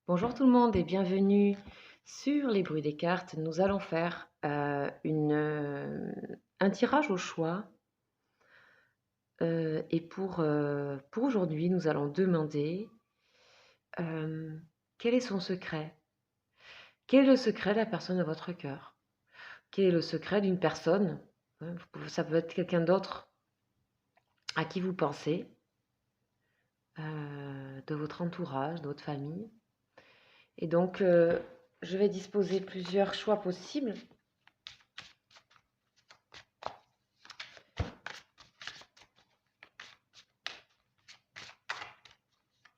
Bonjour tout le monde et bienvenue sur les bruits des cartes. Nous allons faire un tirage au choix et pour aujourd'hui, nous allons demander euh, quel est son secret. Quel est le secret de la personne de votre cœur? Quel est le secret d'une personne? Ça peut être quelqu'un d'autre à qui vous pensez, de votre entourage, de votre famille. Et donc, je vais disposer plusieurs choix possibles.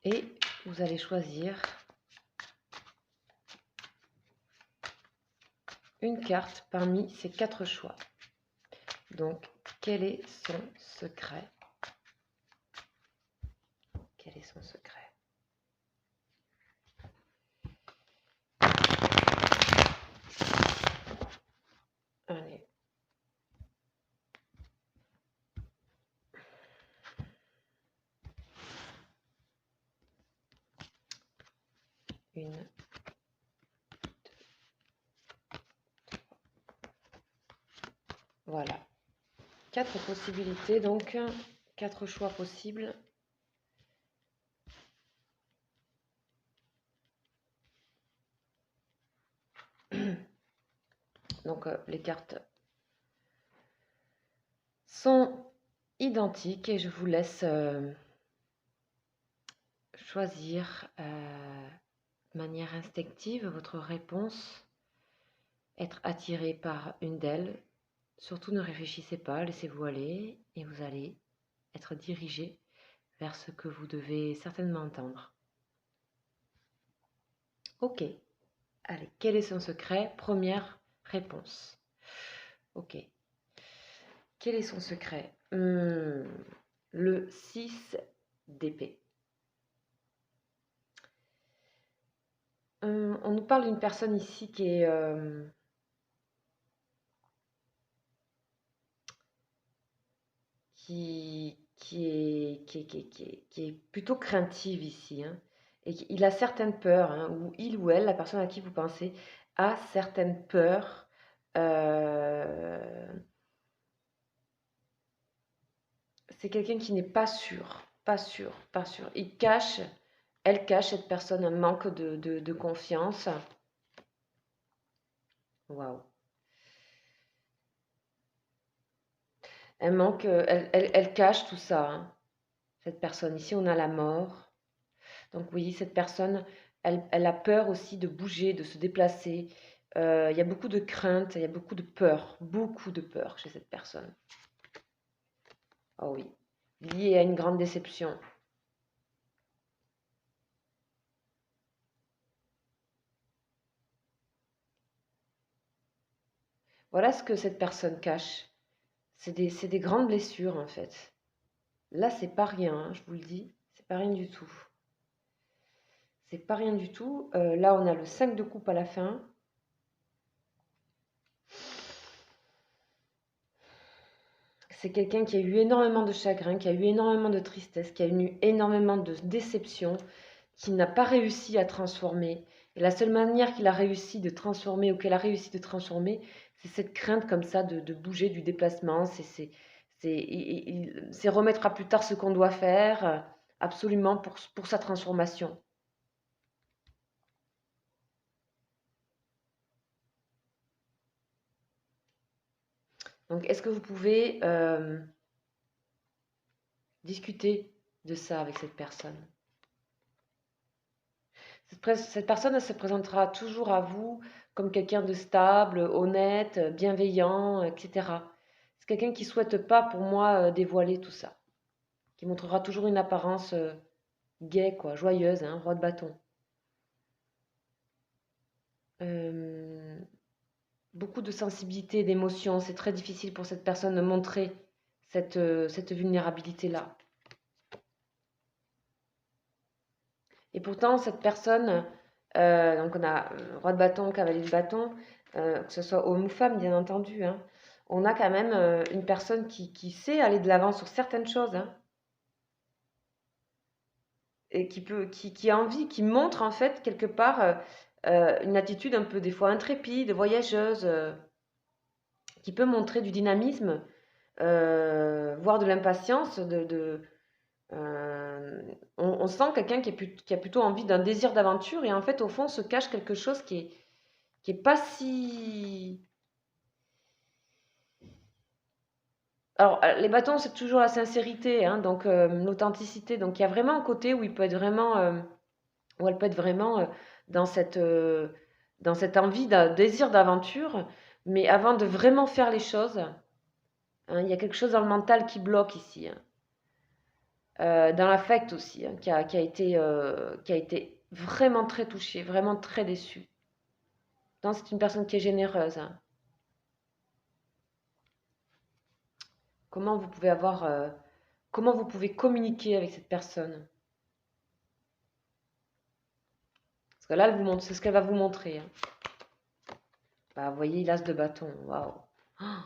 Et vous allez choisir une carte parmi ces 4 choix. Donc, quel est son secret? Quel est son secret? Allez. Une, deux, voilà. 4 possibilités, donc 4 choix possibles. Donc, les cartes sont identiques et je vous laisse choisir de manière instinctive votre réponse, être attiré par une d'elles. Surtout ne réfléchissez pas, laissez-vous aller et vous allez être dirigé vers ce que vous devez certainement entendre. Ok, allez, quel est son secret? Première réponse. Ok, quel est son secret? Le 6 d'épée. On nous parle d'une personne ici qui est qui est plutôt craintive ici, hein, et il a certaines peurs, hein, ou il ou elle, la personne à qui vous pensez, a certaines peurs. C'est quelqu'un qui n'est pas sûr, pas sûr, pas sûr. Elle cache, cette personne, un manque de confiance. Waouh. Elle cache tout ça, hein, cette personne. Ici, on a la mort. Donc oui, cette personne, elle a peur aussi de bouger, de se déplacer. Il y a beaucoup de crainte, il y a beaucoup de peur chez cette personne. Oh oui, lié à une grande déception. Voilà ce que cette personne cache. C'est des grandes blessures en fait. Là, c'est pas rien, hein, je vous le dis, c'est pas rien du tout. C'est pas rien du tout. Là, on a le 5 de coupe à la fin. C'est quelqu'un qui a eu énormément de chagrin, qui a eu énormément de tristesse, qui a eu énormément de déception, qui n'a pas réussi à transformer. Et la seule manière qu'il a réussi de transformer, ou qu'elle a réussi de transformer, c'est cette crainte comme ça de bouger, du déplacement. C'est remettre à plus tard ce qu'on doit faire, absolument pour sa transformation. Donc, est-ce que vous pouvez discuter de ça avec cette personne? Cette personne, elle se présentera toujours à vous comme quelqu'un de stable, honnête, bienveillant, etc. C'est quelqu'un qui ne souhaite pas, pour moi, dévoiler tout ça. Qui montrera toujours une apparence gaie, quoi, joyeuse, hein, roi de bâton. Euh, Beaucoup de sensibilité et d'émotion. C'est très difficile pour cette personne de montrer cette vulnérabilité-là. Et pourtant, cette personne, donc on a roi de bâton, cavalier de bâton, que ce soit homme ou femme, bien entendu, hein, on a quand même une personne qui sait aller de l'avant sur certaines choses, hein, et qui a envie, qui montre en fait quelque part une attitude un peu des fois intrépide, voyageuse, qui peut montrer du dynamisme, voire de l'impatience, on sent quelqu'un qui a plutôt envie d'un désir d'aventure et en fait au fond se cache quelque chose qui est pas si... Alors les bâtons c'est toujours la sincérité, hein, donc l'authenticité, donc il y a vraiment un côté où il peut être vraiment, où elle peut être vraiment dans cette envie, d'un désir d'aventure, mais avant de vraiment faire les choses, hein, il y a quelque chose dans le mental qui bloque ici, hein. Dans l'affect aussi, hein, qui a été vraiment très touché, vraiment très déçu. Donc c'est une personne qui est généreuse, hein. Comment vous pouvez avoir, comment vous pouvez communiquer avec cette personne? Parce que là, elle vous montre, c'est ce qu'elle va vous montrer, hein. Bah, vous voyez, l'as de bâton, waouh. Ah,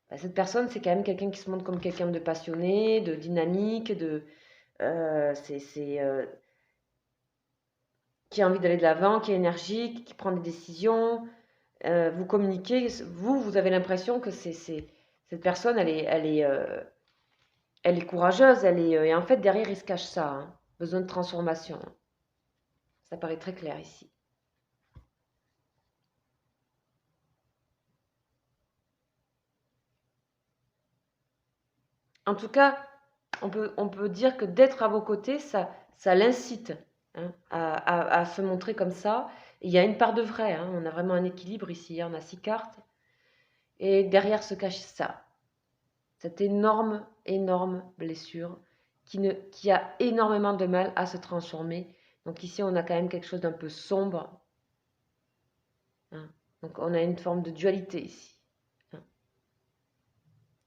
bah, cette personne, c'est quand même quelqu'un qui se montre comme quelqu'un de passionné, de dynamique, c'est qui a envie d'aller de l'avant, qui est énergique, qui prend des décisions. Vous communiquez, vous avez l'impression que cette personne, elle est courageuse, et en fait, derrière, il se cache ça, hein. Besoin de transformation. Ça paraît très clair ici. En tout cas, on peut dire que d'être à vos côtés, ça l'incite, hein, à se montrer comme ça. Et il y a une part de vrai, hein, on a vraiment un équilibre ici, hein, on a 6 cartes. Et derrière se cache ça, cette énorme, énorme blessure qui a énormément de mal à se transformer. Donc ici, on a quand même quelque chose d'un peu sombre, hein. Donc on a une forme de dualité ici, hein.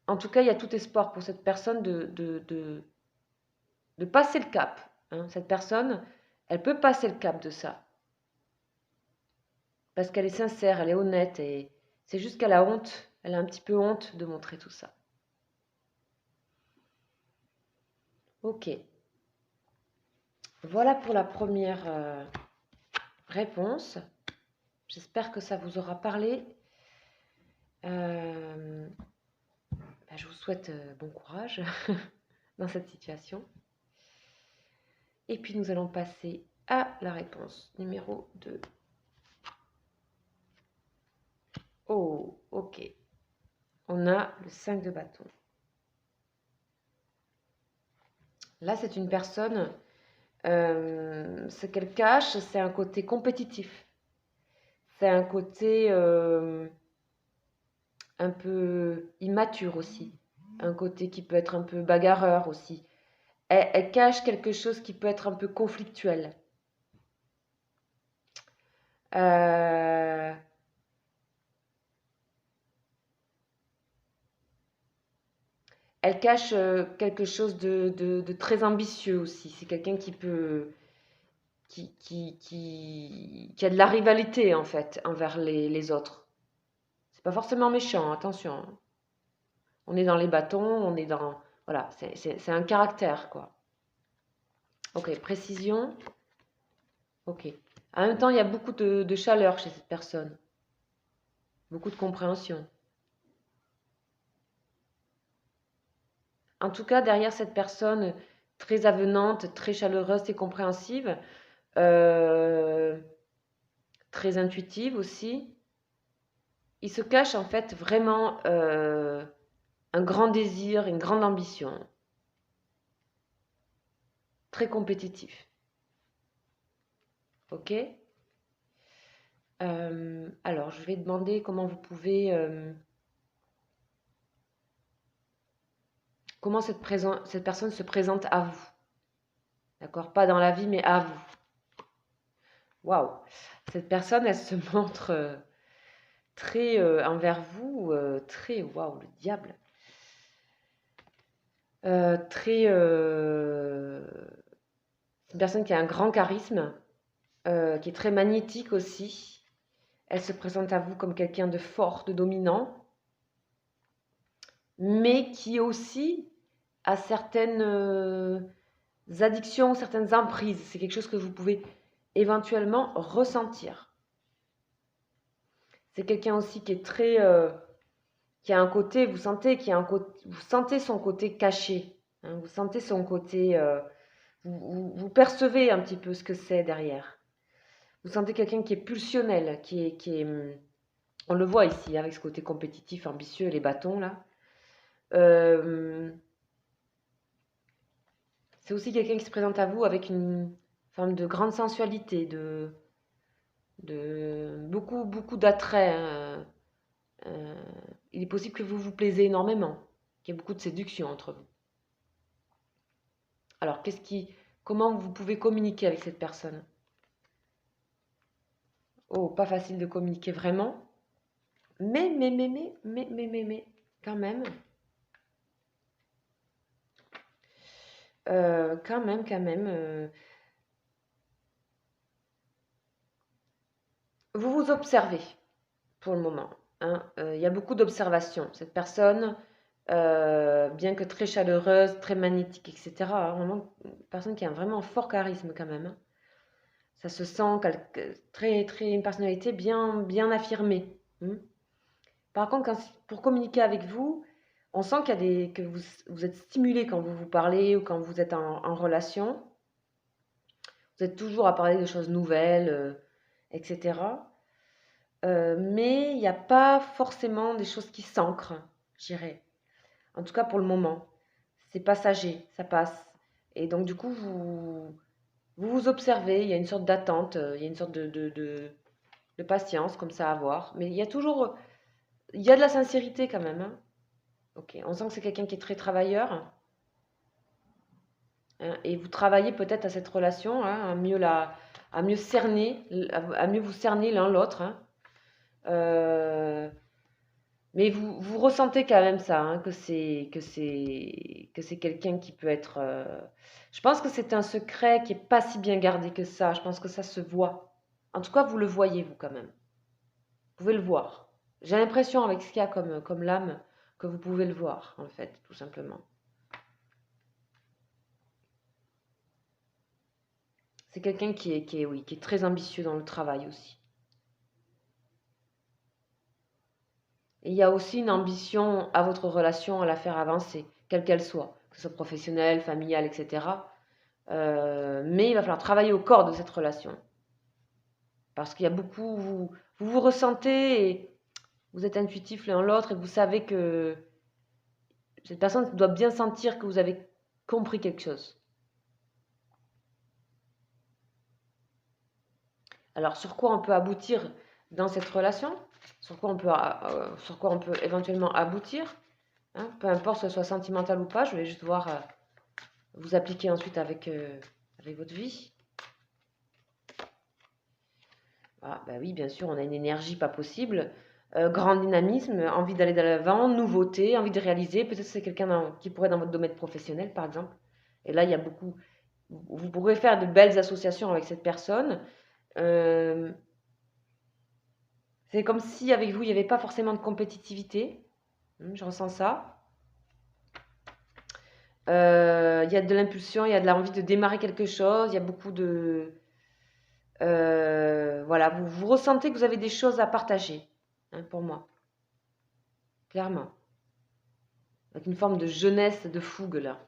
En tout cas, il y a tout espoir pour cette personne de passer le cap, hein. Cette personne, elle peut passer le cap de ça. Parce qu'elle est sincère, elle est honnête, et c'est juste qu'elle a honte, elle a un petit peu honte de montrer tout ça. Ok, voilà pour la première réponse. J'espère que ça vous aura parlé. Je vous souhaite bon courage dans cette situation. Et puis nous allons passer à la réponse numéro 2. Oh, ok. On a le 5 de bâton. Là, c'est une personne, ce qu'elle cache, c'est un côté compétitif. C'est un côté un peu immature aussi. Un côté qui peut être un peu bagarreur aussi. Elle cache quelque chose qui peut être un peu conflictuel. Euh, Elle cache quelque chose de très ambitieux aussi. C'est quelqu'un qui peut, qui a de la rivalité en fait envers les autres. C'est pas forcément méchant, attention, hein. On est dans les bâtons, on est dans, voilà, c'est un caractère quoi. Ok, précision. Ok. En même temps, il y a beaucoup de chaleur chez cette personne, beaucoup de compréhension. En tout cas, derrière cette personne très avenante, très chaleureuse et compréhensive, euh, très intuitive aussi, il se cache en fait vraiment un grand désir, une grande ambition, très compétitif. Ok. Alors, je vais demander comment vous pouvez, comment cette personne se présente à vous. D'accord? Pas dans la vie, mais à vous. Waouh! Cette personne, elle se montre très envers vous, très, waouh, le diable. Très, c'est une personne qui a un grand charisme, qui est très magnétique aussi. Elle se présente à vous comme quelqu'un de fort, de dominant, mais qui aussi a certaines, addictions, certaines emprises. C'est quelque chose que vous pouvez éventuellement ressentir. C'est quelqu'un aussi qui est très, qui a un côté, vous sentez, vous sentez son côté caché, hein, vous sentez son côté, vous percevez un petit peu ce que c'est derrière. Vous sentez quelqu'un qui est pulsionnel, on le voit ici avec ce côté compétitif, ambitieux, les bâtons là. C'est aussi quelqu'un qui se présente à vous avec une forme de grande sensualité, de beaucoup, beaucoup d'attrait, hein. Il est possible que vous vous plaisez énormément, qu'il y ait beaucoup de séduction entre vous. Alors, comment vous pouvez communiquer avec cette personne? Oh, pas facile de communiquer vraiment, mais, quand même, quand même, vous vous observez pour le moment, hein. Il y a beaucoup d'observations. Cette personne, bien que très chaleureuse, très magnétique, etc., vraiment une personne qui a vraiment un fort charisme quand même, hein. Ça se sent très, très, une personnalité bien, bien affirmée, hein. Par contre, pour communiquer avec vous, on sent que vous êtes stimulé quand vous vous parlez ou quand vous êtes en relation. Vous êtes toujours à parler de choses nouvelles, etc. Mais il n'y a pas forcément des choses qui s'ancrent, je dirais. En tout cas pour le moment. C'est passager, ça passe. Et donc du coup, vous observez, il y a une sorte d'attente, il y a une sorte de patience comme ça à avoir. Mais il y a de la sincérité quand même, hein. Ok, on sent que c'est quelqu'un qui est très travailleur, hein, et vous travaillez peut-être à cette relation, hein, à mieux cerner, à mieux vous cerner l'un l'autre, hein. Euh, mais vous ressentez quand même ça, hein, que c'est quelqu'un qui peut être. Je pense que c'est un secret qui est pas si bien gardé que ça. Je pense que ça se voit. En tout cas, vous le voyez vous quand même. Vous pouvez le voir. J'ai l'impression avec ce qu'il y a comme l'âme que vous pouvez le voir en fait, tout simplement. C'est quelqu'un oui, qui est très ambitieux dans le travail aussi. Et il y a aussi une ambition à votre relation à la faire avancer, quelle qu'elle soit, que ce soit professionnelle, familiale, etc. Mais il va falloir travailler au corps de cette relation. Parce qu'il y a beaucoup, vous ressentez et vous êtes intuitif l'un l'autre et vous savez que cette personne doit bien sentir que vous avez compris quelque chose. Alors, sur quoi on peut aboutir dans cette relation? Sur quoi on peut éventuellement aboutir, hein, peu importe que ce soit sentimental ou pas, je vais juste voir, vous appliquer ensuite avec votre vie. Ah, bah oui, bien sûr, on a une énergie pas possible, grand dynamisme, envie d'aller de l'avant, nouveauté, envie de réaliser. Peut-être que c'est quelqu'un qui pourrait être dans votre domaine professionnel, par exemple. Et là, il y a beaucoup. Vous pourrez faire de belles associations avec cette personne. Euh, c'est comme si avec vous, il n'y avait pas forcément de compétitivité. Je ressens ça. Il y a de l'impulsion, il y a de l'envie de démarrer quelque chose, il y a beaucoup de... voilà, vous ressentez que vous avez des choses à partager, hein, pour moi, clairement. Avec une forme de jeunesse, de fougue, là,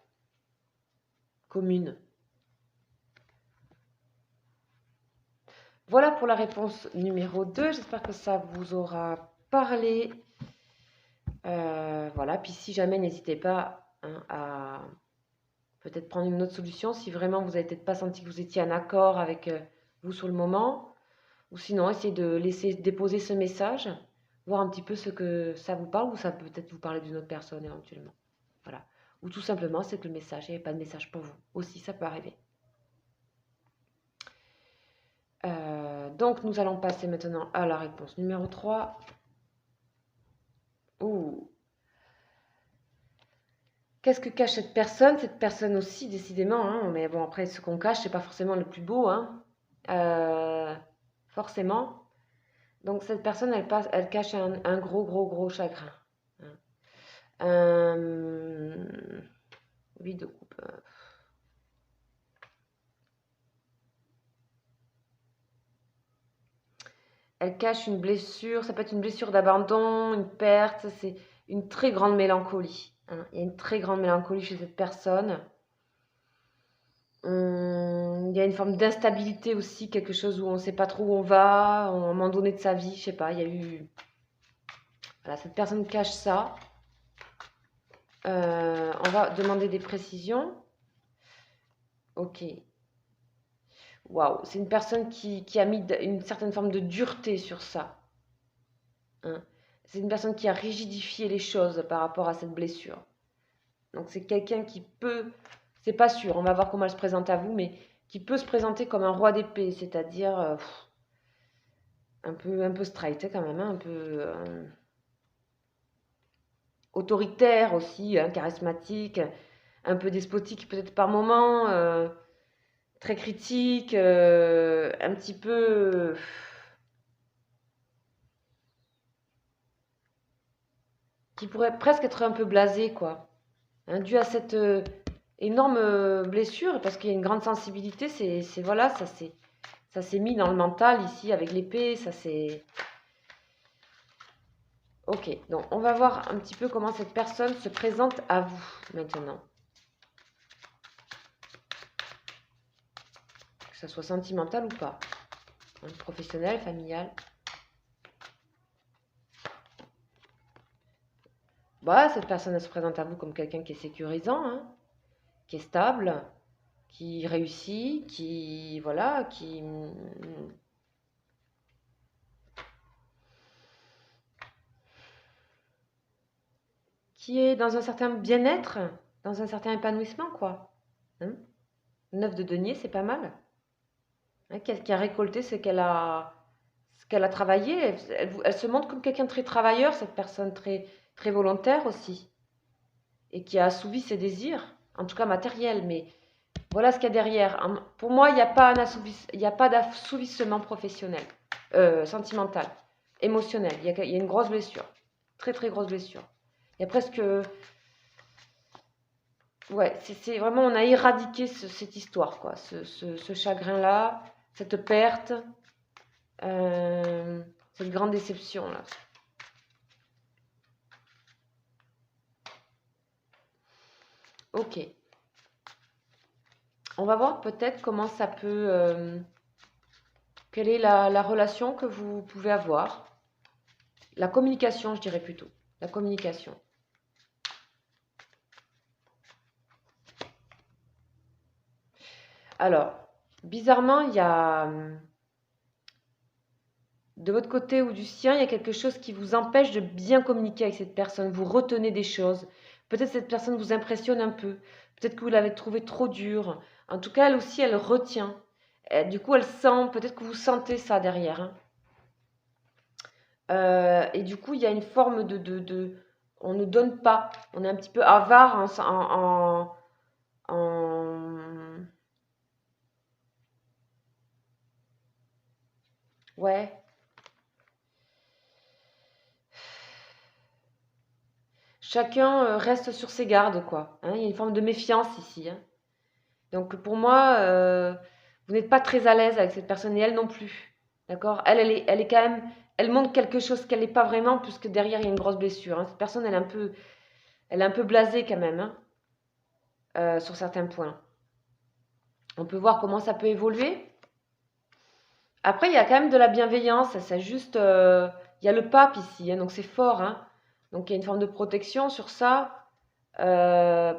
commune. Voilà pour la réponse numéro 2. J'espère que ça vous aura parlé. Voilà, puis si jamais, n'hésitez pas, hein, à peut-être prendre une autre solution si vraiment vous n'avez peut-être pas senti que vous étiez en accord avec vous sur le moment. Ou sinon, essayez de laisser déposer ce message, voir un petit peu ce que ça vous parle, ou ça peut peut-être vous parler d'une autre personne éventuellement. Voilà. Ou tout simplement, c'est que le message, il n'y avait pas de message pour vous. Aussi, ça peut arriver. Donc, nous allons passer maintenant à la réponse numéro 3. Ouh. Qu'est-ce que cache cette personne? Cette personne aussi, décidément, hein, mais bon, après, ce qu'on cache, c'est pas forcément le plus beau, hein. Forcément. Donc, cette personne, elle cache un gros, gros, gros chagrin, hein. Oui, de coupe. Elle cache une blessure, ça peut être une blessure d'abandon, une perte, c'est une très grande mélancolie, hein. Il y a une très grande mélancolie chez cette personne. Il y a une forme d'instabilité aussi, quelque chose où on ne sait pas trop où on va, à un moment donné de sa vie, je sais pas, il y a eu... Voilà, cette personne cache ça. On va demander des précisions. Ok. Waouh, c'est une personne qui a mis une certaine forme de dureté sur ça, hein. C'est une personne qui a rigidifié les choses par rapport à cette blessure. Donc c'est quelqu'un qui peut, c'est pas sûr, on va voir comment elle se présente à vous, mais qui peut se présenter comme un roi d'épée, c'est-à-dire un peu straight, hein, quand même, hein, un peu autoritaire aussi, hein, charismatique, un peu despotique peut-être par moment, très critique, un petit peu... qui pourrait presque être un peu blasé, quoi. Hein, dû à cette énorme blessure, parce qu'il y a une grande sensibilité, c'est voilà, ça s'est mis dans le mental ici avec l'épée, ça c'est... Ok, donc on va voir un petit peu comment cette personne se présente à vous maintenant. Que ça soit sentimental ou pas. Hein, professionnel, familial. Bah, cette personne elle se présente à vous comme quelqu'un qui est sécurisant, hein, qui est stable, qui réussit, qui... Voilà, qui est dans un certain bien-être, dans un certain épanouissement, quoi. Hein. 9 de denier, c'est pas mal. Hein, qui a récolté ce qu'elle a travaillé. Elle se montre comme quelqu'un de très travailleur, cette personne très, très volontaire aussi, et qui a assouvi ses désirs, en tout cas matériels. Mais voilà ce qu'il y a derrière. Pour moi, il n'y a pas il y a pas d'assouvissement professionnel, sentimental, émotionnel. Il y a une grosse blessure, très très grosse blessure. Il y a presque... Ouais, c'est vraiment, on a éradiqué cette histoire, quoi, ce chagrin-là, cette perte, cette grande déception-là. Ok, on va voir peut-être comment ça peut... quelle est la relation que vous pouvez avoir. La communication, je dirais plutôt. La communication. Alors, bizarrement, il y a... De votre côté ou du sien, il y a quelque chose qui vous empêche de bien communiquer avec cette personne. Vous retenez des choses. Peut-être cette personne vous impressionne un peu. Peut-être que vous l'avez trouvée trop dure. En tout cas, elle aussi, elle retient. Et du coup, elle sent, peut-être que vous sentez ça derrière, hein. Et du coup, il y a une forme on ne donne pas. On est un petit peu avare ouais. Chacun reste sur ses gardes, quoi. Hein. Il y a une forme de méfiance ici, hein. Donc pour moi, vous n'êtes pas très à l'aise avec cette personne et elle non plus. D'accord? Elle est quand même, elle montre quelque chose qu'elle n'est pas vraiment, puisque derrière il y a une grosse blessure, hein. Cette personne, elle est un peu blasée quand même, hein, sur certains points. On peut voir comment ça peut évoluer. Après, il y a quand même de la bienveillance. Ça juste, il y a le pape ici, hein, donc c'est fort, hein. Donc il y a une forme de protection sur ça. Euh,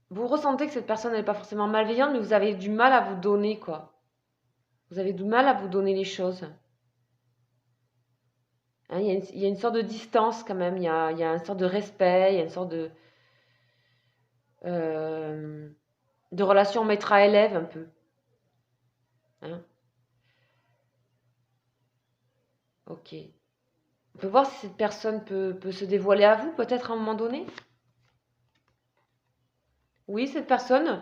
vous ressentez que cette personne n'est pas forcément malveillante, mais vous avez du mal à vous donner, quoi. Vous avez du mal à vous donner les choses. Hein, il y a une sorte de distance quand même, il y a une sorte de respect, il y a une sorte euh, de relation maître à élève un peu. Hein. Ok. On peut voir si cette personne peut se dévoiler à vous, peut-être à un moment donné. Oui, cette personne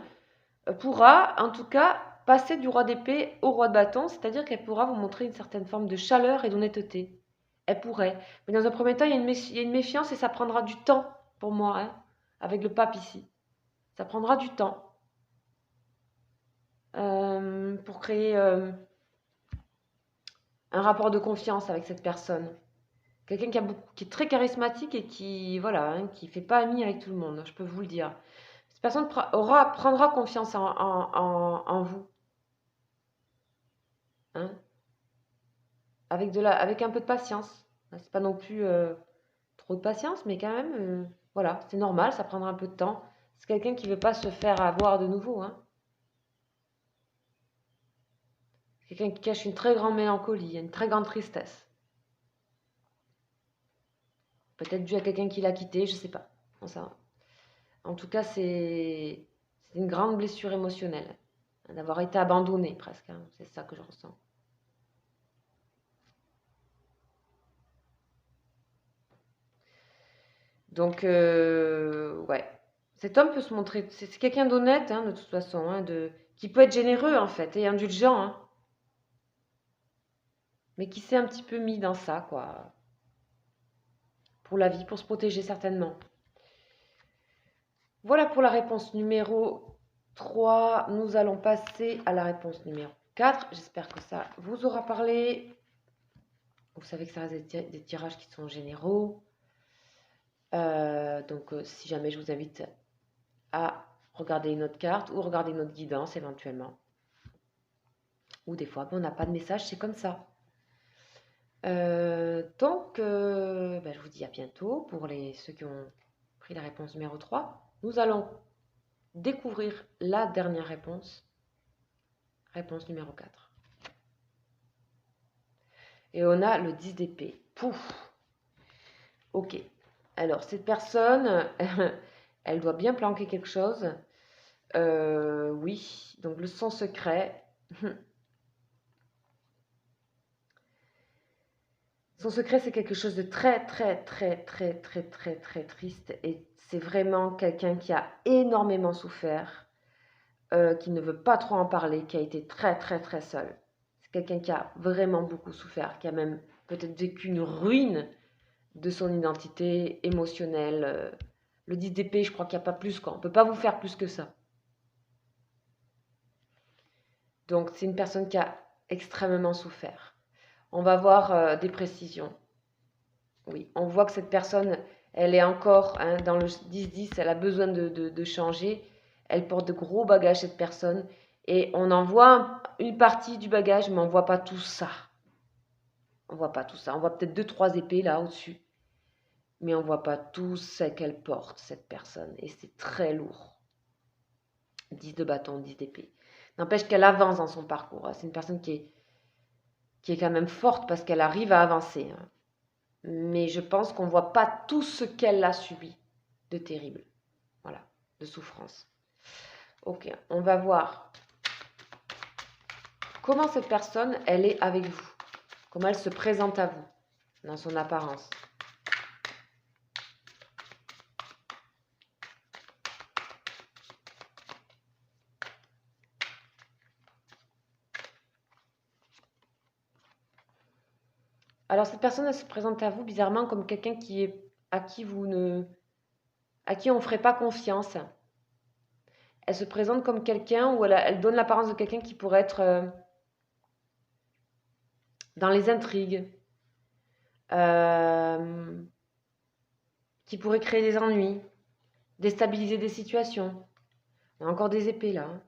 pourra, en tout cas, passer du roi d'épée au roi de bâton, c'est-à-dire qu'elle pourra vous montrer une certaine forme de chaleur et d'honnêteté. Elle pourrait. Mais dans un premier temps, il y a une méfiance et ça prendra du temps pour moi, hein, avec le pape ici. Ça prendra du temps pour créer un rapport de confiance avec cette personne. Quelqu'un qui est très charismatique et qui, voilà, hein, qui fait pas ami avec tout le monde, je peux vous le dire. Cette personne prendra confiance en vous, hein, avec un peu de patience. C'est pas non plus trop de patience, mais quand même, voilà, c'est normal, ça prendra un peu de temps. C'est quelqu'un qui veut pas se faire avoir de nouveau, hein. Quelqu'un qui cache une très grande mélancolie, une très grande tristesse. Peut-être dû à quelqu'un qui l'a quitté, je sais pas. Bon, ça, en tout cas, c'est une grande blessure émotionnelle, hein, d'avoir été abandonné presque, hein. C'est ça que je ressens. Donc, ouais. Cet homme peut se montrer, c'est quelqu'un d'honnête, hein, de toute façon, hein, qui peut être généreux en fait et indulgent, hein, mais qui s'est un petit peu mis dans ça, quoi, pour la vie, pour se protéger certainement. Voilà pour la réponse numéro 3. Nous allons passer à la réponse numéro 4. J'espère que ça vous aura parlé. Vous savez que ça reste des tirages qui sont généraux. Donc, si jamais je vous invite à regarder une autre carte ou regarder une autre guidance éventuellement. Ou des fois, on n'a pas de message, c'est comme ça. Donc, je vous dis à bientôt pour ceux qui ont pris la réponse numéro 3. Nous allons découvrir la dernière réponse, réponse numéro 4. Et on a le 10 d'épée. Pouf. Ok. Alors, cette personne, elle doit bien planquer quelque chose. Oui. Donc, le son secret. Son secret, c'est quelque chose de très, très, très, très, très, très, très triste. Et c'est vraiment quelqu'un qui a énormément souffert, qui ne veut pas trop en parler, qui a été très, très, très seul. C'est quelqu'un qui a vraiment beaucoup souffert, qui a même peut-être vécu une ruine de son identité émotionnelle. Le 10 d'épée, je crois qu'il n'y a pas plus, quoi. On ne peut pas vous faire plus que ça. Donc, c'est une personne qui a extrêmement souffert. On va voir des précisions. Oui, on voit que cette personne, elle est encore, hein, dans le 10-10, elle a besoin de changer. Elle porte de gros bagages, cette personne. Et on en voit une partie du bagage, mais on ne voit pas tout ça. On ne voit pas tout ça. On voit peut-être 2-3 épées là au-dessus. Mais on ne voit pas tout ce qu'elle porte, cette personne. Et c'est très lourd. 10 de bâton, 10 d'épée. N'empêche qu'elle avance dans son parcours. C'est une personne qui est quand même forte parce qu'elle arrive à avancer, hein. Mais je pense qu'on ne voit pas tout ce qu'elle a subi de terrible. Voilà, de souffrance. Ok, on va voir comment cette personne, elle est avec vous. Comment elle se présente à vous, dans son apparence. Alors cette personne, elle se présente à vous bizarrement comme quelqu'un à qui on ne ferait pas confiance. Elle se présente comme quelqu'un où elle donne l'apparence de quelqu'un qui pourrait être dans les intrigues, euh, qui pourrait créer des ennuis, déstabiliser des situations. On a encore des épées là, hein.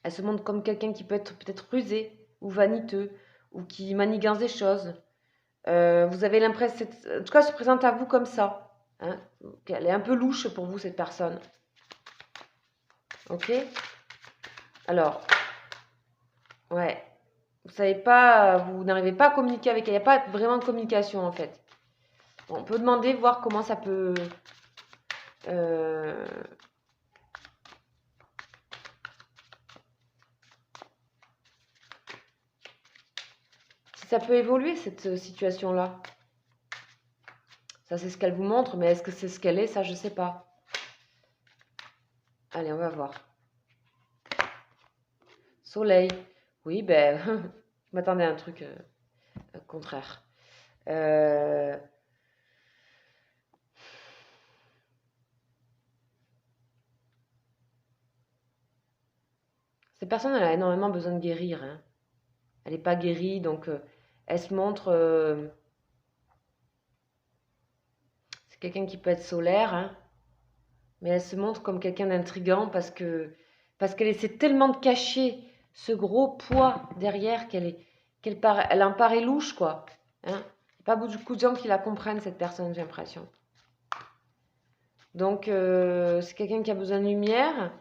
Elle se montre comme quelqu'un qui peut être peut-être rusé ou vaniteux ou qui manigance des choses. Vous avez l'impression, en tout cas, elle se présente à vous comme ça, hein. Elle est un peu louche pour vous, cette personne. Ok. Alors, ouais. Vous savez pas, vous n'arrivez pas à communiquer avec elle. Il n'y a pas vraiment de communication en fait. Bon, on peut demander, voir comment ça peut. euh, Si ça peut évoluer cette situation-là. Ça, c'est ce qu'elle vous montre, mais est-ce que c'est ce qu'elle est? Ça, je sais pas. Allez, on va voir. Soleil. Oui, ben, je m'attendais à un truc contraire. Euh, Cette personne, elle a énormément besoin de guérir, hein. Elle n'est pas guérie, donc elle se montre... c'est quelqu'un qui peut être solaire, hein, mais elle se montre comme quelqu'un d'intrigant parce qu'elle essaie tellement de cacher ce gros poids derrière elle en paraît louche, quoi. Hein. Il n'y a pas beaucoup de gens qui la comprennent, cette personne, j'ai l'impression. Donc, c'est quelqu'un qui a besoin de lumière.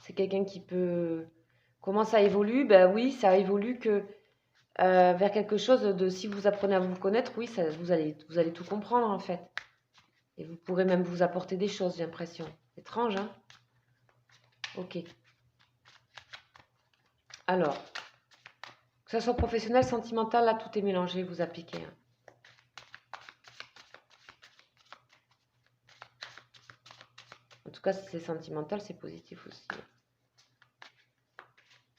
C'est quelqu'un qui peut... Comment ça évolue? Ben oui, ça évolue que vers quelque chose de... Si vous apprenez à vous connaître, oui, ça, vous allez tout comprendre, en fait. Et vous pourrez même vous apporter des choses, j'ai l'impression. Étrange, hein? Ok. Alors, que ce soit professionnel, sentimental, là, tout est mélangé, vous appliquez. Hein. En tout cas, si c'est sentimental, c'est positif aussi.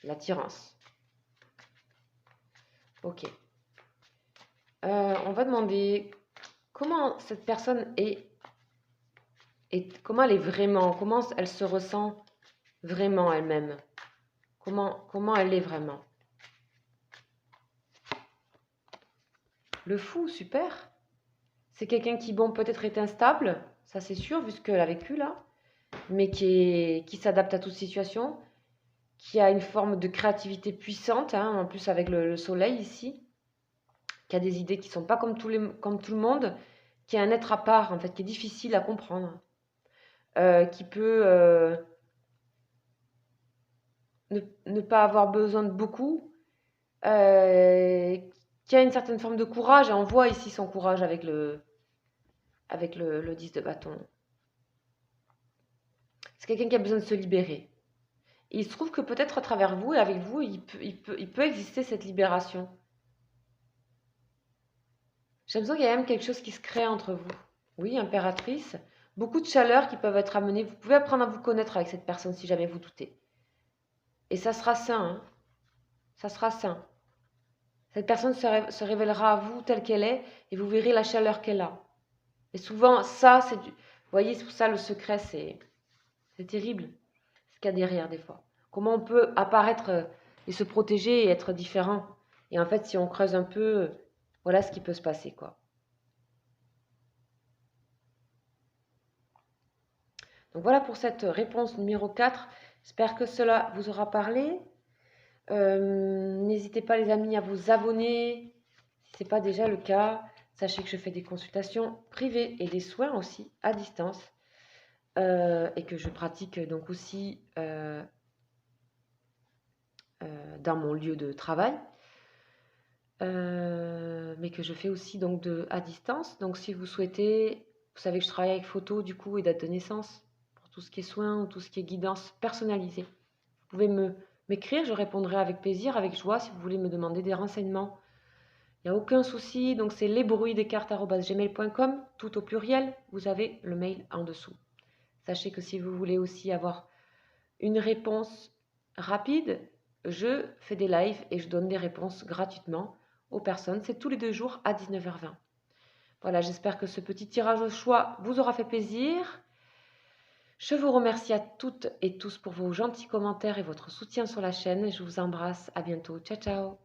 L'attirance. Ok. On va demander comment cette personne est et comment elle est vraiment, comment elle se ressent vraiment elle-même. Comment elle est vraiment. Le fou, super. C'est quelqu'un qui, bon, peut-être est instable, ça c'est sûr, vu ce qu'elle a vécu là, mais qui s'adapte à toute situation, qui a une forme de créativité puissante, hein, en plus avec le soleil ici, qui a des idées qui ne sont pas comme comme tout le monde, qui est un être à part, en fait, qui est difficile à comprendre, qui peut ne pas avoir besoin de beaucoup, qui a une certaine forme de courage, et on voit ici son courage avec le 10 de bâton. C'est quelqu'un qui a besoin de se libérer. Et il se trouve que peut-être à travers vous et avec vous, il peut exister cette libération. J'ai l'impression qu'il y a même quelque chose qui se crée entre vous. Oui, impératrice. Beaucoup de chaleur qui peuvent être amenées. Vous pouvez apprendre à vous connaître avec cette personne si jamais vous doutez. Et ça sera sain. Hein. Ça sera sain. Cette personne se révélera à vous telle qu'elle est et vous verrez la chaleur qu'elle a. Et souvent, ça, c'est du... Vous voyez, c'est pour ça le secret, c'est terrible. Ce qu'il y a derrière des fois. Comment on peut apparaître et se protéger et être différent. Et en fait, si on creuse un peu, voilà ce qui peut se passer, quoi. Donc voilà pour cette réponse numéro 4. J'espère que cela vous aura parlé. N'hésitez pas les amis à vous abonner si ce n'est pas déjà le cas. Sachez que je fais des consultations privées et des soins aussi à distance. Et que je pratique donc aussi dans mon lieu de travail. Mais que je fais aussi donc à distance. Donc si vous souhaitez, vous savez que je travaille avec photo du coup et date de naissance pour tout ce qui est soins ou tout ce qui est guidance personnalisée. Vous pouvez m'écrire, je répondrai avec plaisir, avec joie si vous voulez me demander des renseignements. Il n'y a aucun souci, donc c'est lesbruitsdescartes@gmail.com, tout au pluriel, vous avez le mail en dessous. Sachez que si vous voulez aussi avoir une réponse rapide, je fais des lives et je donne des réponses gratuitement aux personnes. C'est tous les 2 jours à 19h20. Voilà, j'espère que ce petit tirage au choix vous aura fait plaisir. Je vous remercie à toutes et tous pour vos gentils commentaires et votre soutien sur la chaîne. Je vous embrasse. À bientôt. Ciao, ciao.